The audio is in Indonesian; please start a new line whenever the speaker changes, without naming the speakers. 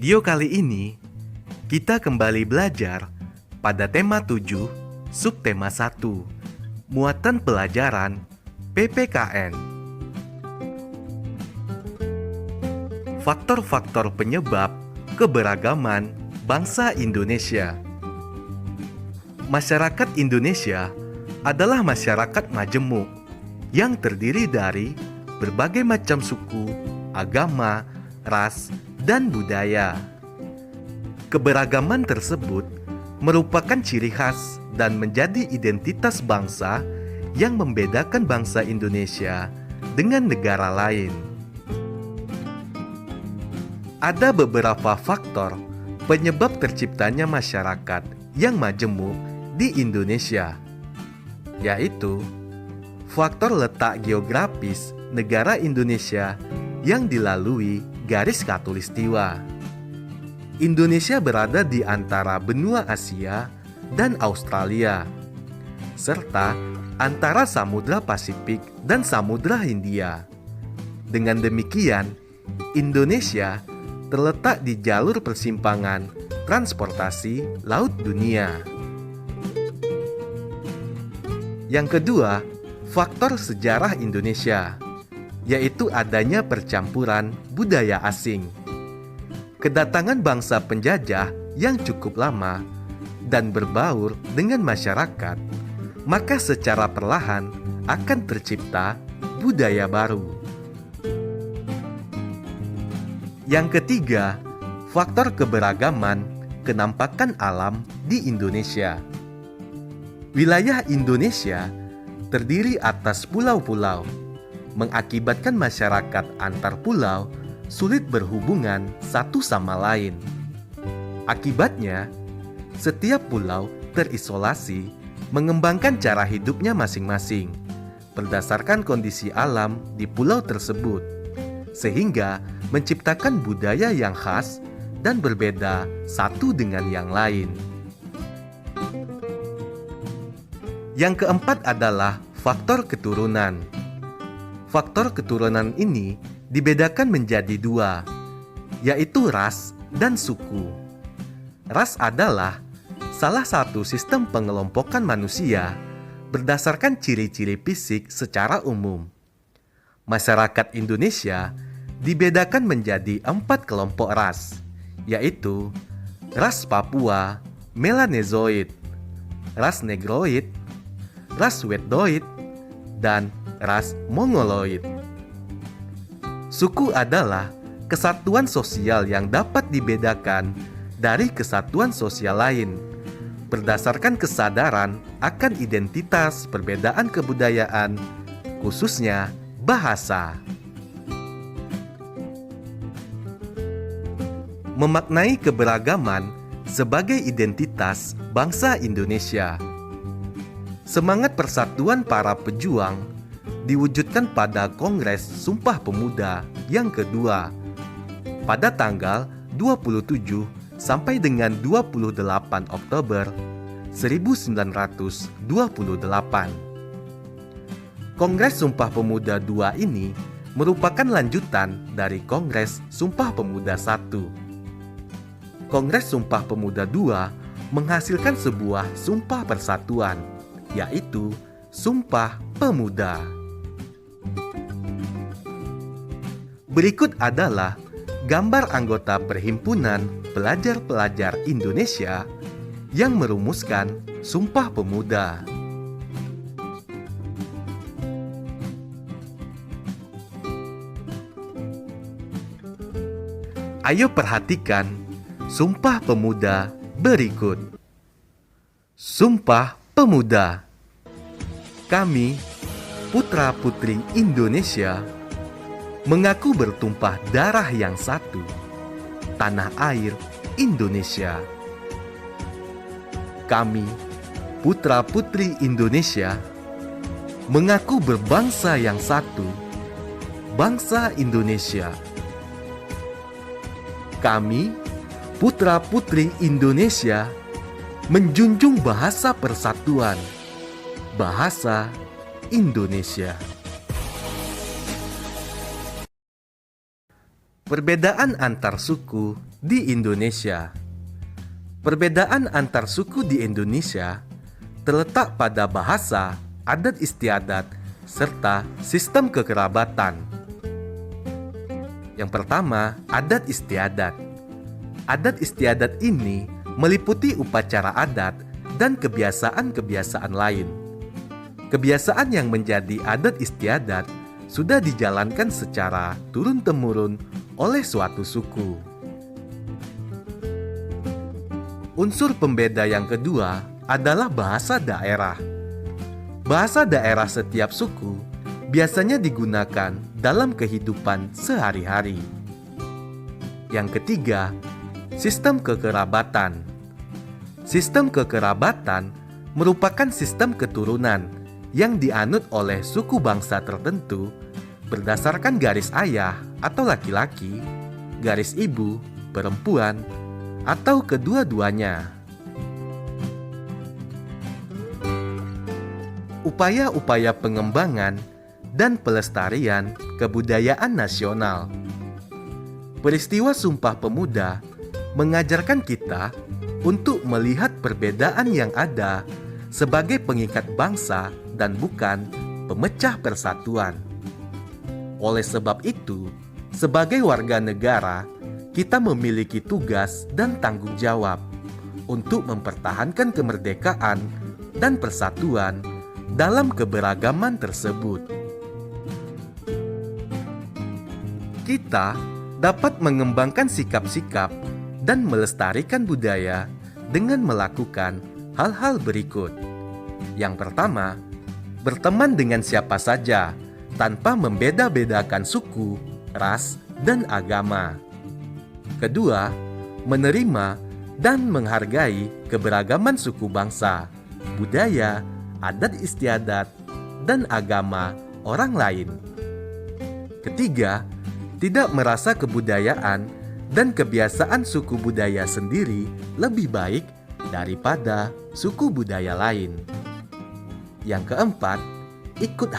video kali ini, kita kembali belajar pada tema 7, subtema 1, muatan pelajaran PPKN. Faktor-faktor penyebab keberagaman bangsa Indonesia. Masyarakat Indonesia adalah masyarakat majemuk yang terdiri dari berbagai macam suku, agama, ras, dan budaya. Keberagaman tersebut merupakan ciri khas dan menjadi identitas bangsa yang membedakan bangsa Indonesia dengan negara lain. Ada beberapa faktor penyebab terciptanya masyarakat yang majemuk di Indonesia, yaitu faktor letak geografis negara Indonesia yang dilalui garis khatulistiwa. Indonesia berada di antara benua Asia dan Australia, serta antara Samudra Pasifik dan Samudra Hindia. Dengan demikian, Indonesia terletak di jalur persimpangan transportasi laut dunia. Yang kedua, faktor sejarah Indonesia, yaitu adanya percampuran budaya asing. Kedatangan bangsa penjajah yang cukup lama dan berbaur dengan masyarakat, maka secara perlahan akan tercipta budaya baru. Yang ketiga, faktor keberagaman kenampakan alam di Indonesia. Wilayah Indonesia terdiri atas pulau-pulau, mengakibatkan masyarakat antar pulau sulit berhubungan satu sama lain. Akibatnya, setiap pulau terisolasi mengembangkan cara hidupnya masing-masing berdasarkan kondisi alam di pulau tersebut, sehingga menciptakan budaya yang khas dan berbeda satu dengan yang lain. Yang keempat adalah faktor keturunan. Faktor keturunan ini dibedakan menjadi dua, yaitu ras dan suku. Ras adalah salah satu sistem pengelompokan manusia berdasarkan ciri-ciri fisik secara umum. Masyarakat Indonesia dibedakan menjadi 4 kelompok ras, yaitu ras Papua, Melanezoid, ras Negroid, ras Wedoid, dan ras Mongoloid. Suku adalah kesatuan sosial yang dapat dibedakan dari kesatuan sosial lain berdasarkan kesadaran akan identitas perbedaan kebudayaan, khususnya bahasa. Memaknai keberagaman sebagai identitas bangsa Indonesia. Semangat persatuan para pejuang diwujudkan pada Kongres Sumpah Pemuda yang kedua pada tanggal 27 sampai dengan 28 Oktober 1928. Kongres Sumpah Pemuda II ini merupakan lanjutan dari Kongres Sumpah Pemuda I. Kongres Sumpah Pemuda II menghasilkan sebuah sumpah persatuan, yaitu Sumpah Pemuda. Berikut adalah gambar anggota Perhimpunan Pelajar-Pelajar Indonesia yang merumuskan Sumpah Pemuda. Ayo perhatikan Sumpah Pemuda berikut. Sumpah Pemuda. Kami, putra-putri Indonesia, mengaku bertumpah darah yang satu, tanah air Indonesia. Kami, putra-putri Indonesia, mengaku berbangsa yang satu, bangsa Indonesia. Kami, putra-putri Indonesia, menjunjung bahasa persatuan, bahasa Indonesia. Perbedaan antar suku di Indonesia. Perbedaan antar suku di Indonesia terletak pada bahasa, adat istiadat, serta sistem kekerabatan. Yang pertama, adat istiadat. Adat istiadat ini meliputi upacara adat dan kebiasaan-kebiasaan lain. Kebiasaan yang menjadi adat istiadat sudah dijalankan secara turun-temurun oleh suatu suku. Unsur pembeda yang kedua adalah bahasa daerah. Bahasa daerah setiap suku biasanya digunakan dalam kehidupan sehari-hari. Yang ketiga, sistem kekerabatan. Sistem kekerabatan merupakan sistem keturunan yang dianut oleh suku bangsa tertentu berdasarkan garis ayah atau laki-laki, garis ibu, perempuan, atau kedua-duanya. Upaya-upaya pengembangan dan pelestarian kebudayaan nasional. Peristiwa Sumpah Pemuda mengajarkan kita untuk melihat perbedaan yang ada sebagai pengikat bangsa dan bukan pemecah persatuan. Oleh sebab itu, sebagai warga negara, kita memiliki tugas dan tanggung jawab untuk mempertahankan kemerdekaan dan persatuan dalam keberagaman tersebut. Kita dapat mengembangkan sikap-sikap dan melestarikan budaya dengan melakukan hal-hal berikut. Yang pertama, berteman dengan siapa saja tanpa membeda-bedakan suku, ras, dan agama. Kedua, menerima dan menghargai keberagaman suku bangsa, budaya, adat istiadat, dan agama orang lain. Ketiga, tidak merasa kebudayaan dan kebiasaan suku budaya sendiri lebih baik daripada suku budaya lain. Yang keempat, ikut